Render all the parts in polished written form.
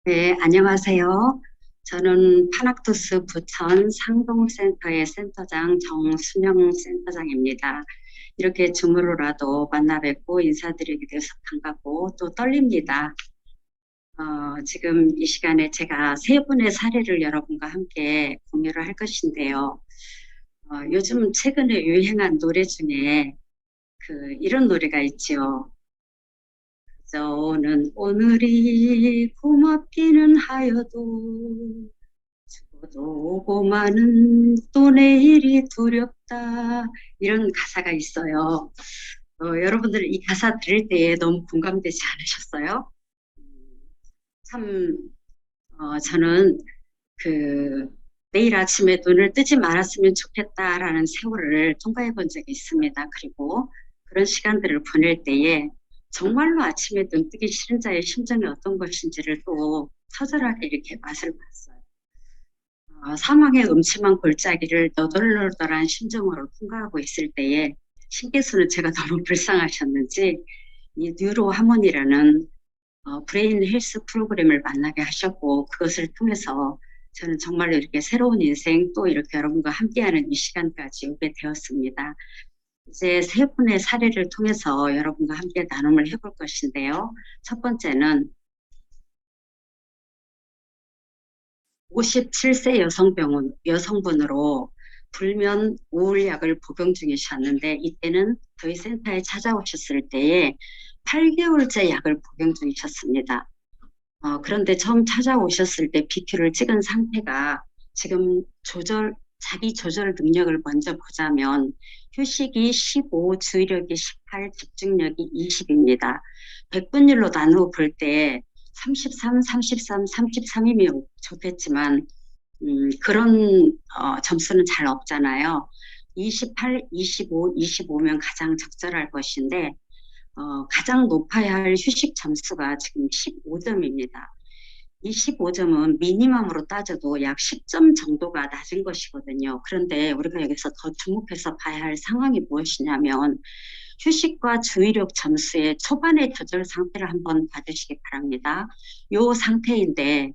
네, 안녕하세요. 저는 파낙투스 부천 상동센터의 센터장 정순영 센터장입니다. 이렇게 줌으로라도 만나 뵙고 인사드리게 돼서 반갑고 또 떨립니다. 지금 이 시간에 제가 세 분의 사례를 여러분과 함께 공유를 할 것인데요. 요즘 최근에 유행한 노래 중에 이런 노래가 있지요. 저는 오늘이 고맙기는 하여도 죽어도 오고 마는 또 내일이 두렵다. 이런 가사가 있어요. 여러분들 이 가사 들을 때에 너무 공감되지 않으셨어요? 참, 저는 그 내일 아침에 눈을 뜨지 말았으면 좋겠다라는 세월을 통과해 본 적이 있습니다. 그리고 그런 시간들을 보낼 때에 정말로 아침에 눈 뜨기 싫은 자의 심정이 어떤 것인지를 또 처절하게 이렇게 맛을 봤어요. 사망의 음침한 골짜기를 너덜너덜한 심정으로 통과하고 있을 때에 신께서는 제가 너무 불쌍하셨는지 이 뉴로 하모니라는 브레인 헬스 프로그램을 만나게 하셨고 그것을 통해서 저는 정말로 이렇게 새로운 인생 또 이렇게 여러분과 함께하는 이 시간까지 오게 되었습니다. 이제 세 분의 사례를 통해서 여러분과 함께 나눔을 해볼 것인데요. 첫 번째는 57세 여성분으로 불면 우울약을 복용 중이셨는데 이때는 저희 센터에 찾아오셨을 때에 8개월째 약을 복용 중이셨습니다. 그런데 처음 찾아오셨을 때 BQ를 찍은 상태가 지금 자기 조절 능력을 먼저 보자면 휴식이 15, 주의력이 18, 집중력이 20입니다. 100분율로 나누어 볼 때 33, 33, 33이면 좋겠지만 그런 점수는 잘 없잖아요. 28, 25, 25면 가장 적절할 것인데 가장 높아야 할 휴식 점수가 지금 15점입니다. 이 15점은 미니멈으로 따져도 약 10점 정도가 낮은 것이거든요. 그런데 우리가 여기서 더 주목해서 봐야 할 상황이 무엇이냐면 휴식과 주의력 점수의 초반의 조절 상태를 한번 봐주시기 바랍니다. 이 상태인데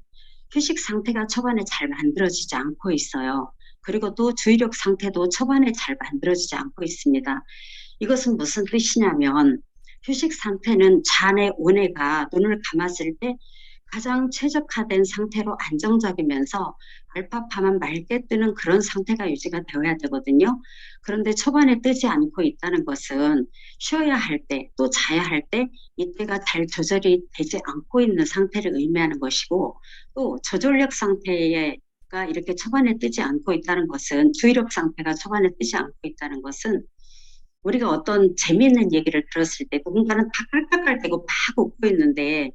휴식 상태가 초반에 잘 만들어지지 않고 있어요. 그리고 또 주의력 상태도 초반에 잘 만들어지지 않고 있습니다. 이것은 무슨 뜻이냐면 휴식 상태는 좌뇌, 우뇌가 눈을 감았을 때 가장 최적화된 상태로 안정적이면서 알파파만 맑게 뜨는 그런 상태가 유지가 되어야 되거든요. 그런데 초반에 뜨지 않고 있다는 것은 쉬어야 할 때, 또 자야 할 때 이때가 잘 조절이 되지 않고 있는 상태를 의미하는 것이고 또 저전력 상태가 이렇게 초반에 뜨지 않고 있다는 것은 주의력 상태가 초반에 뜨지 않고 있다는 것은 우리가 어떤 재미있는 얘기를 들었을 때 누군가는 다 깔깔깔대고 막 웃고 있는데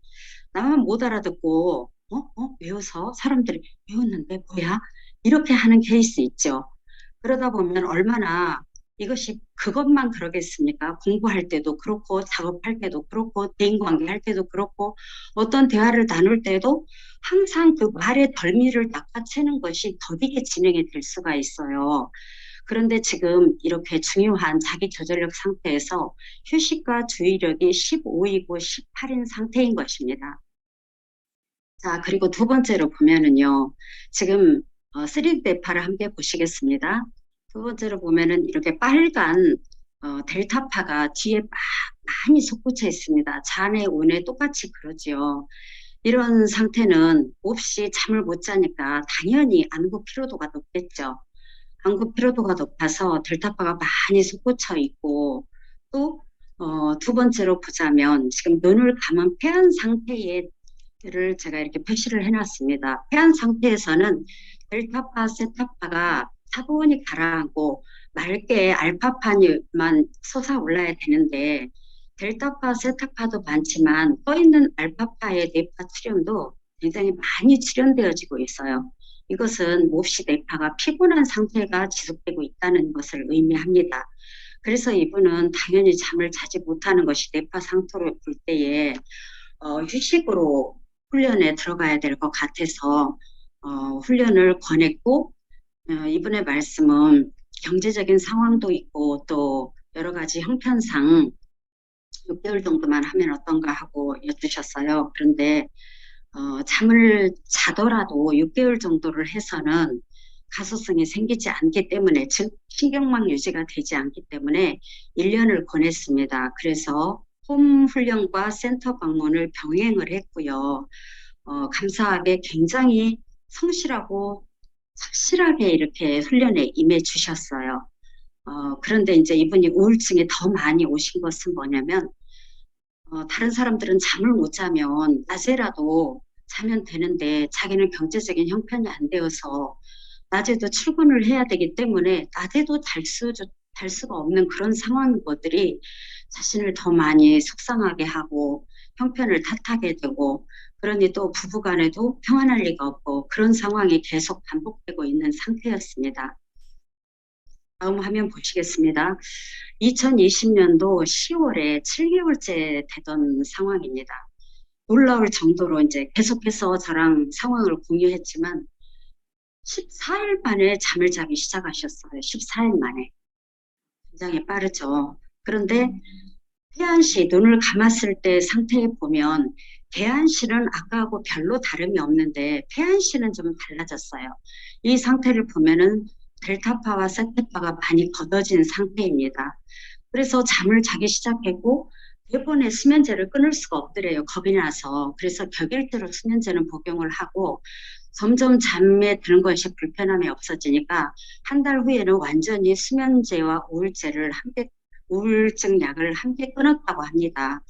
나만 못 알아듣고 외워서 사람들이 외웠는데 뭐야? 이렇게 하는 케이스 있죠. 그러다 보면 얼마나 이것이 그것만 그러겠습니까? 공부할 때도 그렇고 작업할 때도 그렇고 대인관계 할 때도 그렇고 어떤 대화를 나눌 때도 항상 그 말의 덜미를 낚아채는 것이 더디게 진행이 될 수가 있어요. 그런데 지금 이렇게 중요한 자기 조절력 상태에서 휴식과 주의력이 15이고 18인 상태인 것입니다. 자, 그리고 두 번째로 보면은요, 지금 3D 대파를 함께 보시겠습니다. 두 번째로 보면은 이렇게 빨간 델타파가 뒤에 많이 솟구쳐 있습니다. 잔해, 운에 똑같이 그러지요. 이런 상태는 몹시 잠을 못 자니까 당연히 안구 피로도가 높겠죠. 안구 피로도가 높아서 델타파가 많이 솟구쳐 있고 또 두 번째로 보자면 지금 눈을 감은 폐한 상태의 를 제가 이렇게 표시를 해놨습니다. 폐한 상태에서는 델타파, 세타파가 차분히 가라앉고 맑게 알파파만 솟아올라야 되는데 델타파, 세타파도 많지만 떠있는 알파파의 뇌파 출현도 굉장히 많이 출현되어지고 있어요. 이것은 몹시 뇌파가 피곤한 상태가 지속되고 있다는 것을 의미합니다. 그래서 이분은 당연히 잠을 자지 못하는 것이 뇌파 상태로 볼 때에 휴식으로 훈련에 들어가야 될 것 같아서 훈련을 권했고 이분의 말씀은 경제적인 상황도 있고 또 여러 가지 형편상 6개월 정도만 하면 어떤가 하고 여쭈셨어요. 그런데 잠을 자더라도 6개월 정도를 해서는 가소성이 생기지 않기 때문에, 즉, 신경망 유지가 되지 않기 때문에 1년을 권했습니다. 그래서 홈 훈련과 센터 방문을 병행을 했고요. 감사하게 굉장히 성실하고 착실하게 이렇게 훈련에 임해 주셨어요. 그런데 이제 이분이 우울증이 더 많이 오신 것은 뭐냐면, 다른 사람들은 잠을 못 자면 낮에라도 자면 되는데 자기는 경제적인 형편이 안 되어서 낮에도 출근을 해야 되기 때문에 낮에도 잘 수가 없는 그런 상황인 것들이 자신을 더 많이 속상하게 하고 형편을 탓하게 되고, 그러니 또 부부간에도 평안할 리가 없고 그런 상황이 계속 반복되고 있는 상태였습니다. 다음 화면 보시겠습니다. 2020년도 10월에 7개월째 되던 상황입니다. 놀라울 정도로 이제 계속해서 저랑 상황을 공유했지만 14일 만에 잠을 자기 시작하셨어요. 14일 만에. 굉장히 빠르죠. 그런데 혜안 씨 눈을 감았을 때 상태에 보면 대한 씨는 아까하고 별로 다름이 없는데 혜안 씨는 좀 달라졌어요. 이 상태를 보면은 델타파와 세테파가 많이 걷어진 상태입니다. 그래서 잠을 자기 시작했고 대번에 수면제를 끊을 수가 없더래요. 겁이 나서. 그래서 격일제로 수면제는 복용을 하고 점점 잠에 드는 것이 불편함이 없어지니까 한 달 후에는 완전히 수면제와 우울제를 함께 우울증 약을 함께 끊었다고 합니다.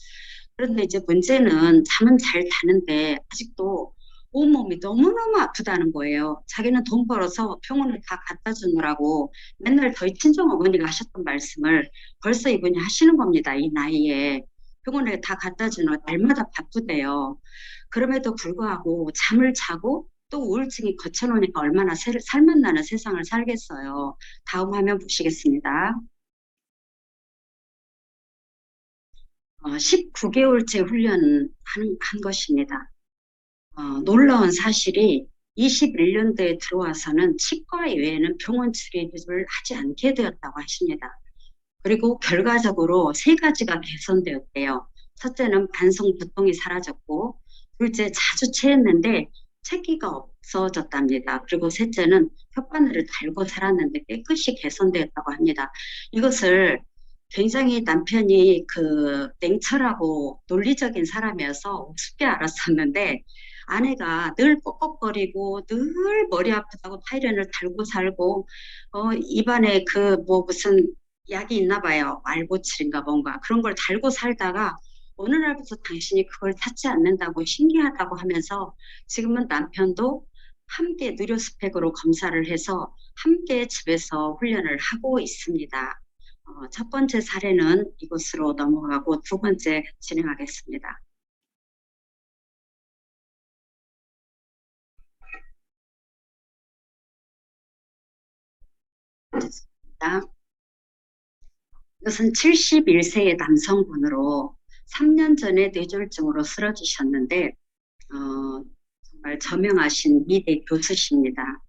그런데 이제 문제는 잠은 잘 자는데 아직도 온몸이 너무너무 아프다는 거예요. 자기는 돈 벌어서 병원을 다 갖다 주느라고 맨날 저희 친정 어머니가 하셨던 말씀을 벌써 이분이 하시는 겁니다. 이 나이에. 병원에 다 갖다 주느라 날마다 바쁘대요. 그럼에도 불구하고 잠을 자고 또 우울증이 거쳐놓으니까 얼마나 살맛나는 세상을 살겠어요. 다음 화면 보시겠습니다. 19개월째 한 것입니다. 놀라운 사실이 21년도에 들어와서는 치과 외에는 병원 출입을 하지 않게 되었다고 하십니다. 그리고 결과적으로 세 가지가 개선되었대요. 첫째는 반성 두통이 사라졌고, 둘째 자주 체했는데 체기가 없어졌답니다. 그리고 셋째는 혓바늘을 달고 살았는데 깨끗이 개선되었다고 합니다. 이것을 굉장히 남편이 그 냉철하고 논리적인 사람이어서 우습게 알았었는데 아내가 늘 꺽꺽거리고 늘 머리 아프다고 타이레놀을 달고 살고 입안에 그 뭐 무슨 약이 있나 봐요. 알보칠인가 뭔가 그런 걸 달고 살다가 어느 날부터 당신이 그걸 찾지 않는다고 신기하다고 하면서 지금은 남편도 함께 누료 스펙으로 검사를 해서 함께 집에서 훈련을 하고 있습니다. 첫 번째 사례는 이것으로 넘어가고 두 번째 진행하겠습니다. 이것은 71세의 남성분으로 3년 전에 뇌졸중으로 쓰러지셨는데 정말 저명하신 미대 교수십니다.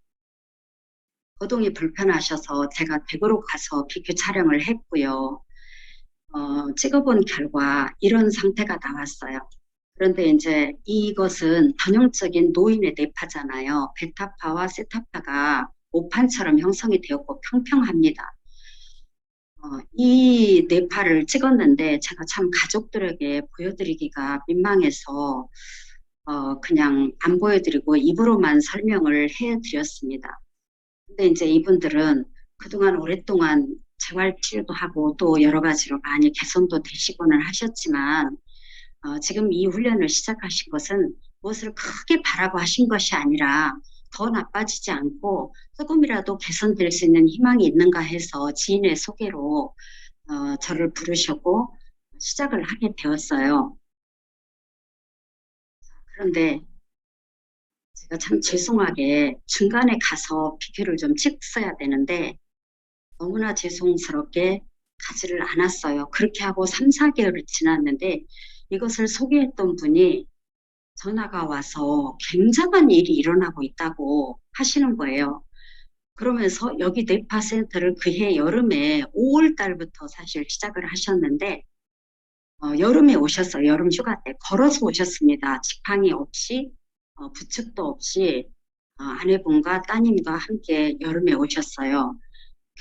거동이 불편하셔서 제가 댁으로 가서 비교 촬영을 했고요. 찍어본 결과 이런 상태가 나왔어요. 그런데 이제 이것은 전형적인 노인의 뇌파잖아요. 베타파와 세타파가 오판처럼 형성이 되었고 평평합니다. 이 뇌파를 찍었는데 제가 참 가족들에게 보여드리기가 민망해서 그냥 안 보여드리고 입으로만 설명을 해드렸습니다. 근데 이제 이분들은 그동안 오랫동안 재활 치료도 하고 또 여러 가지로 많이 개선도 되시고는 하셨지만 지금 이 훈련을 시작하신 것은 무엇을 크게 바라고 하신 것이 아니라 더 나빠지지 않고 조금이라도 개선될 수 있는 희망이 있는가 해서 지인의 소개로 저를 부르셨고 시작을 하게 되었어요. 그런데 제가 참 죄송하게 중간에 가서 비교를 좀 찍었어야 되는데 너무나 죄송스럽게 가지를 않았어요. 그렇게 하고 3, 4개월이 지났는데 이것을 소개했던 분이 전화가 와서 굉장한 일이 일어나고 있다고 하시는 거예요. 그러면서 여기 뇌파 센터를 그해 여름에 5월 달부터 사실 시작을 하셨는데 여름에 오셨어요. 여름 휴가 때 걸어서 오셨습니다. 지팡이 없이 부축도 없이 아내분과 따님과 함께 여름에 오셨어요.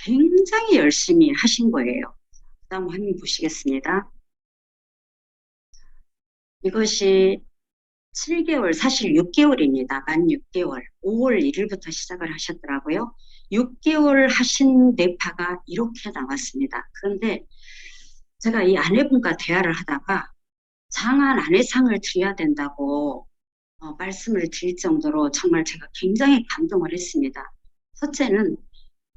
굉장히 열심히 하신 거예요. 다음 화면 보시겠습니다. 이것이 7개월, 사실 6개월입니다. 만 6개월. 5월 1일부터 시작을 하셨더라고요. 6개월 하신 뇌파가 이렇게 나왔습니다. 그런데 제가 이 아내분과 대화를 하다가 장한 아내상을 드려야 된다고 말씀을 드릴 정도로 정말 제가 굉장히 감동을 했습니다. 첫째는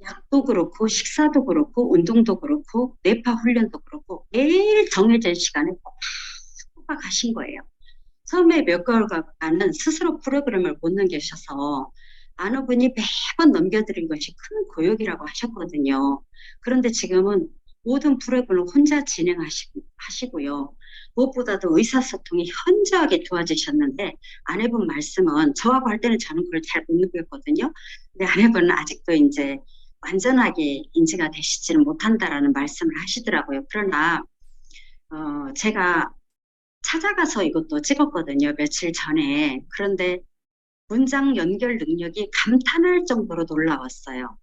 약도 그렇고 식사도 그렇고 운동도 그렇고 뇌파 훈련도 그렇고 매일 정해진 시간에 꼬박 하신 거예요. 처음에 몇 개월간은 스스로 프로그램을 못 넘기셔서 아내분이 매번 넘겨드린 것이 큰 고역이라고 하셨거든요. 그런데 지금은 모든 프로그램을 혼자 진행하시고요. 무엇보다도 의사소통이 현저하게 좋아지셨는데 아내분 말씀은 저하고 할 때는 저는 그걸 잘 못 느꼈거든요. 근데 아내분은 아직도 이제 완전하게 인지가 되시지는 못한다라는 말씀을 하시더라고요. 그러나 제가 찾아가서 이것도 찍었거든요. 며칠 전에. 그런데 문장 연결 능력이 감탄할 정도로 놀라웠어요.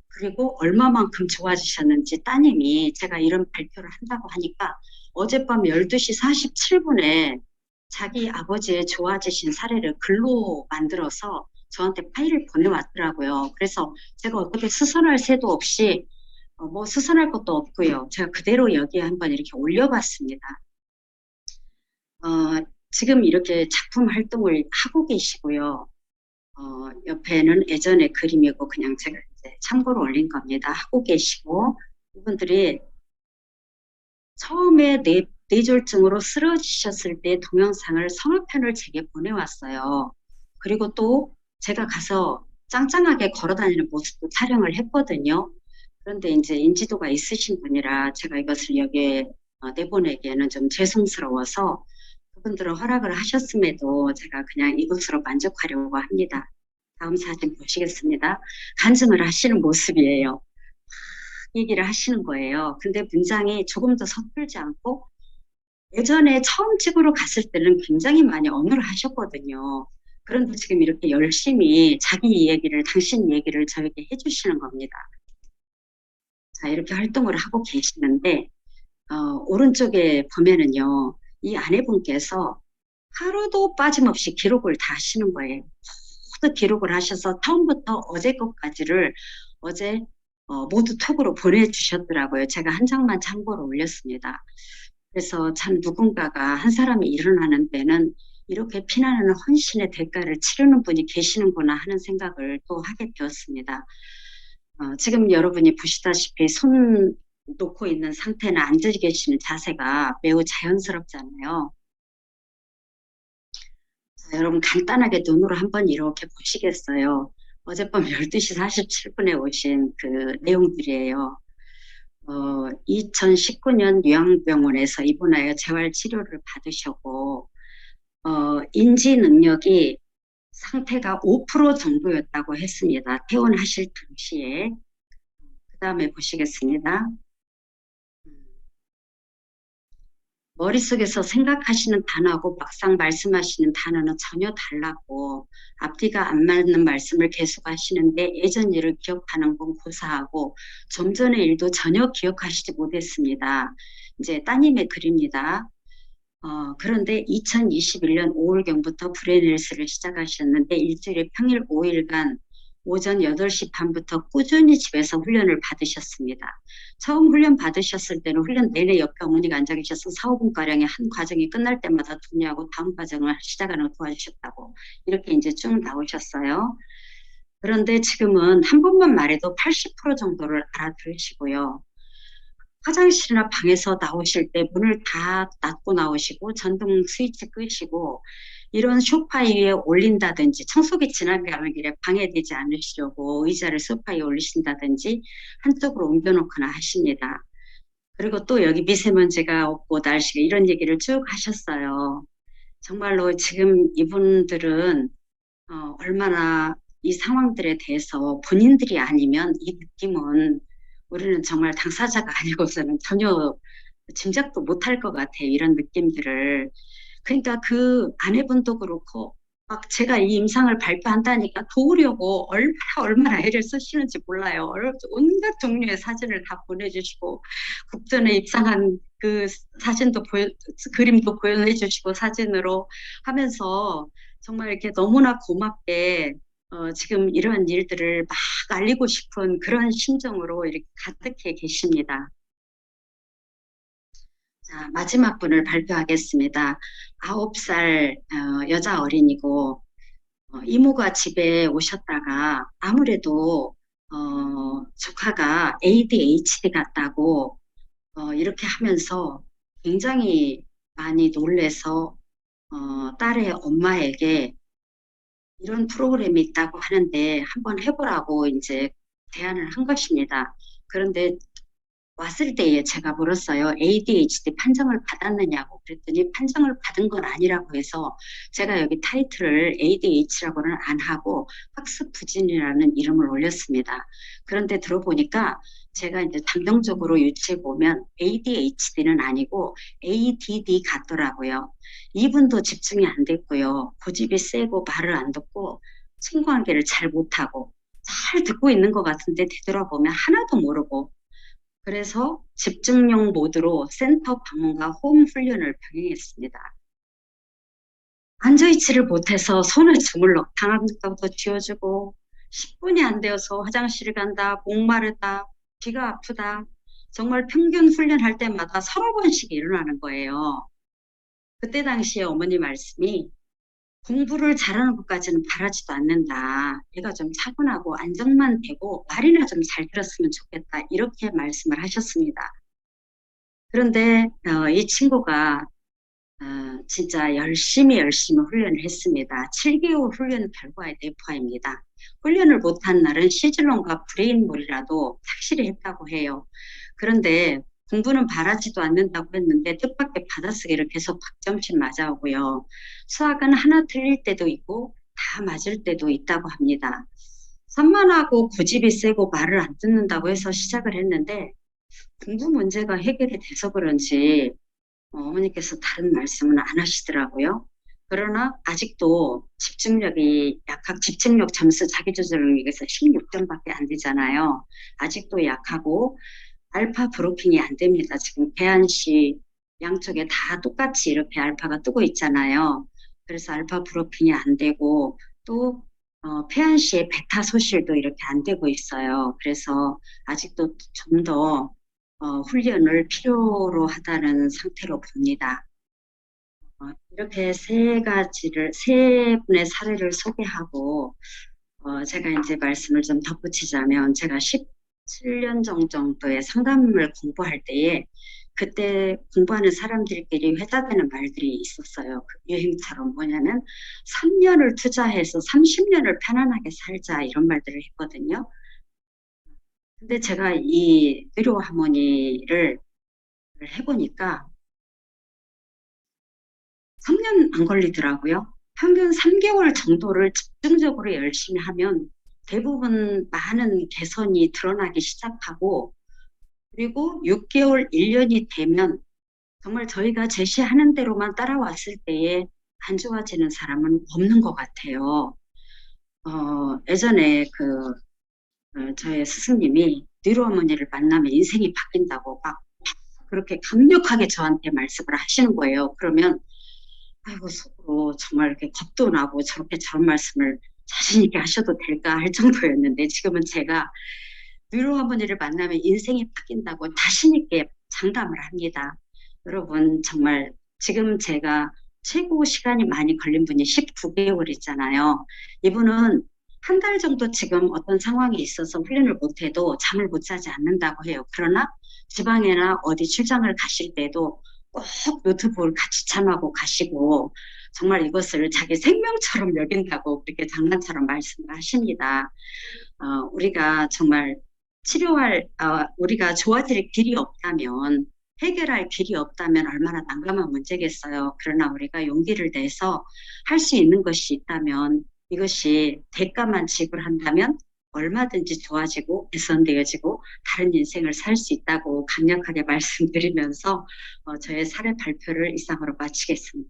그리고 얼마만큼 좋아지셨는지 따님이 제가 이런 발표를 한다고 하니까 어젯밤 12시 47분에 자기 아버지의 좋아지신 사례를 글로 만들어서 저한테 파일을 보내왔더라고요. 그래서 제가 어떻게 수선할 새도 없이 뭐 수선할 것도 없고요. 제가 그대로 여기에 한번 이렇게 올려봤습니다. 지금 이렇게 작품 활동을 하고 계시고요. 옆에는 예전의 그림이고 그냥 제가 이제 참고로 올린 겁니다. 하고 계시고 이분들이 처음에 뇌졸중으로 쓰러지셨을 때 동영상을 성화편을 제게 보내왔어요. 그리고 또 제가 가서 짱짱하게 걸어다니는 모습도 촬영을 했거든요. 그런데 이제 인지도가 있으신 분이라 제가 이것을 여기에 내보내기에는 좀 죄송스러워서 그분들은 허락을 하셨음에도 제가 그냥 이것으로 만족하려고 합니다. 다음 사진 보시겠습니다. 간증을 하시는 모습이에요. 얘기를 하시는 거예요. 근데 문장이 조금 더 서툴지 않고 예전에 처음 집으로 갔을 때는 굉장히 많이 언어를 하셨거든요. 그런데 지금 이렇게 열심히 자기 이야기를, 당신 얘기를 저에게 해주시는 겁니다. 자, 이렇게 활동을 하고 계시는데, 오른쪽에 보면은요, 이 아내분께서 하루도 빠짐없이 기록을 다 하시는 거예요. 모두 기록을 하셔서 처음부터 어제 것까지를 어제 모두 톡으로 보내주셨더라고요. 제가 한 장만 참고로 올렸습니다. 그래서 참 누군가가 한 사람이 일어나는 때는 이렇게 피나는 헌신의 대가를 치르는 분이 계시는구나 하는 생각을 또 하게 되었습니다. 지금 여러분이 보시다시피 손 놓고 있는 상태나 앉아 계시는 자세가 매우 자연스럽잖아요. 자, 여러분 간단하게 눈으로 한번 이렇게 보시겠어요. 어젯밤 12시 47분에 오신 그 내용들이에요. 2019년 요양병원에서 입원하여 재활치료를 받으셨고 인지 능력이 상태가 5% 정도였다고 했습니다. 퇴원하실 당시에. 그 다음에 보시겠습니다. 머릿속에서 생각하시는 단어하고 막상 말씀하시는 단어는 전혀 달랐고 앞뒤가 안 맞는 말씀을 계속 하시는데 예전 일을 기억하는 건 고사하고 좀 전의 일도 전혀 기억하시지 못했습니다. 이제 따님의 글입니다. 그런데 2021년 5월경부터 브레인헬스를 시작하셨는데 일주일에 평일 5일간 오전 8시 반부터 꾸준히 집에서 훈련을 받으셨습니다. 처음 훈련 받으셨을 때는 훈련 내내 옆에 어머니가 앉아 계셔서 4, 5분가량의 한 과정이 끝날 때마다 동료하고 다음 과정을 시작하는 걸 도와주셨다고 이렇게 이제 쭉 나오셨어요. 그런데 지금은 한 번만 말해도 80% 정도를 알아들으시고요. 화장실이나 방에서 나오실 때 문을 다 닫고 나오시고 전등 스위치 끄시고 이런 소파 위에 올린다든지 청소기 지나가는 길에 방해되지 않으시려고 의자를 소파에 올리신다든지 한쪽으로 옮겨놓거나 하십니다. 그리고 또 여기 미세먼지가 없고 날씨가 이런 얘기를 쭉 하셨어요. 정말로 지금 이분들은 얼마나 이 상황들에 대해서 본인들이 아니면 이 느낌은 우리는 정말 당사자가 아니고서는 전혀 짐작도 못할 것 같아요. 이런 느낌들을. 그러니까 그 아내분도 그렇고 막 제가 이 임상을 발표한다니까 도우려고 얼마나 애를 쓰시는지 몰라요. 온갖 종류의 사진을 다 보내주시고, 국전에 입상한 그 사진도 그림도 보여주시고 사진으로 하면서 정말 이렇게 너무나 고맙게 지금 이러한 일들을 막 알리고 싶은 그런 심정으로 이렇게 가득해 계십니다. 자, 마지막 분을 발표하겠습니다. 9살 여자 어린이고, 이모가 집에 오셨다가 아무래도 조카가 ADHD 같다고 이렇게 하면서 굉장히 많이 놀래서 딸의 엄마에게 이런 프로그램이 있다고 하는데 한번 해보라고 이제 제안을 한 것입니다. 그런데 왔을 때에 제가 물었어요. ADHD 판정을 받았느냐고 그랬더니 판정을 받은 건 아니라고 해서 제가 여기 타이틀을 ADHD라고는 안 하고 학습부진이라는 이름을 올렸습니다. 그런데 들어보니까 제가 이제 감정적으로 유추해 보면 ADHD는 아니고 ADD 같더라고요. 이분도 집중이 안 됐고요. 고집이 세고 말을 안 듣고 친구 관계를 잘 못하고 잘 듣고 있는 것 같은데 되돌아보면 하나도 모르고 그래서 집중력 모드로 센터 방문과 홈 훈련을 병행했습니다. 앉아있지를 못해서 손을 주물러 방학록도 쥐어주고 10분이 안 되어서 화장실 간다, 목마르다, 귀가 아프다. 정말 평균 훈련할 때마다 서너 번씩 일어나는 거예요. 그때 당시에 어머니 말씀이 공부를 잘하는 것까지는 바라지도 않는다. 얘가 좀 차분하고 안정만 되고 말이나 좀 잘 들었으면 좋겠다. 이렇게 말씀을 하셨습니다. 그런데 이 친구가 진짜 열심히 훈련을 했습니다. 7개월 훈련 결과의 대파입니다. 훈련을 못한 날은 시즐론과 브레인몰이라도 확실히 했다고 해요. 그런데 공부는 바라지도 않는다고 했는데 뜻밖의 받아쓰기를 계속 박점씩 맞아오고요. 수학은 하나 틀릴 때도 있고 다 맞을 때도 있다고 합니다. 산만하고 고집이 세고 말을 안 듣는다고 해서 시작을 했는데 공부 문제가 해결이 돼서 그런지 어머니께서 다른 말씀은 안 하시더라고요. 그러나 아직도 집중력 점수 자기조절 능력에서 16점밖에 안 되잖아요. 아직도 약하고 알파 브로킹이 안 됩니다. 지금 배안시 양쪽에 다 똑같이 이렇게 알파가 뜨고 있잖아요. 그래서 알파 브로킹이 안 되고 또 폐안시의 베타 소실도 이렇게 안 되고 있어요. 그래서 아직도 좀 더 훈련을 필요로 하다는 상태로 봅니다. 이렇게 세 분의 사례를 소개하고 제가 이제 말씀을 좀 덧붙이자면 제가 17년 정도의 상담을 공부할 때에 그때 공부하는 사람들끼리 회자되는 말들이 있었어요. 그 유행처럼 뭐냐면 3년을 투자해서 30년을 편안하게 살자 이런 말들을 했거든요. 근데 제가 이 의료 하모니를 해보니까 3년 안 걸리더라고요. 평균 3개월 정도를 집중적으로 열심히 하면 대부분 많은 개선이 드러나기 시작하고 그리고 6개월, 1년이 되면 정말 저희가 제시하는 대로만 따라왔을 때에 안 좋아지는 사람은 없는 것 같아요. 예전에 저의 스승님이 뉴로어머니를 만나면 인생이 바뀐다고 막 그렇게 강력하게 저한테 말씀을 하시는 거예요. 그러면 아이고 속으로 정말 이렇게 겁도 나고 저렇게 저런 말씀을 자신 있게 하셔도 될까 할 정도였는데 지금은 제가 뉴로어머니를 만나면 인생이 바뀐다고 자신 있게 장담을 합니다. 여러분 정말 지금 제가 최고 시간이 많이 걸린 분이 19개월 있잖아요. 이분은 한 달 정도 지금 어떤 상황이 있어서 훈련을 못해도 잠을 못 자지 않는다고 해요. 그러나 지방에나 어디 출장을 가실 때도 꼭 노트북을 같이 참하고 가시고 정말 이것을 자기 생명처럼 여긴다고 그렇게 장난처럼 말씀을 하십니다. 우리가 정말 우리가 좋아질 길이 없다면 해결할 길이 없다면 얼마나 난감한 문제겠어요. 그러나 우리가 용기를 내서 할 수 있는 것이 있다면 이것이 대가만 지불한다면 얼마든지 좋아지고 개선되어지고 다른 인생을 살 수 있다고 강력하게 말씀드리면서 저의 사례 발표를 이상으로 마치겠습니다.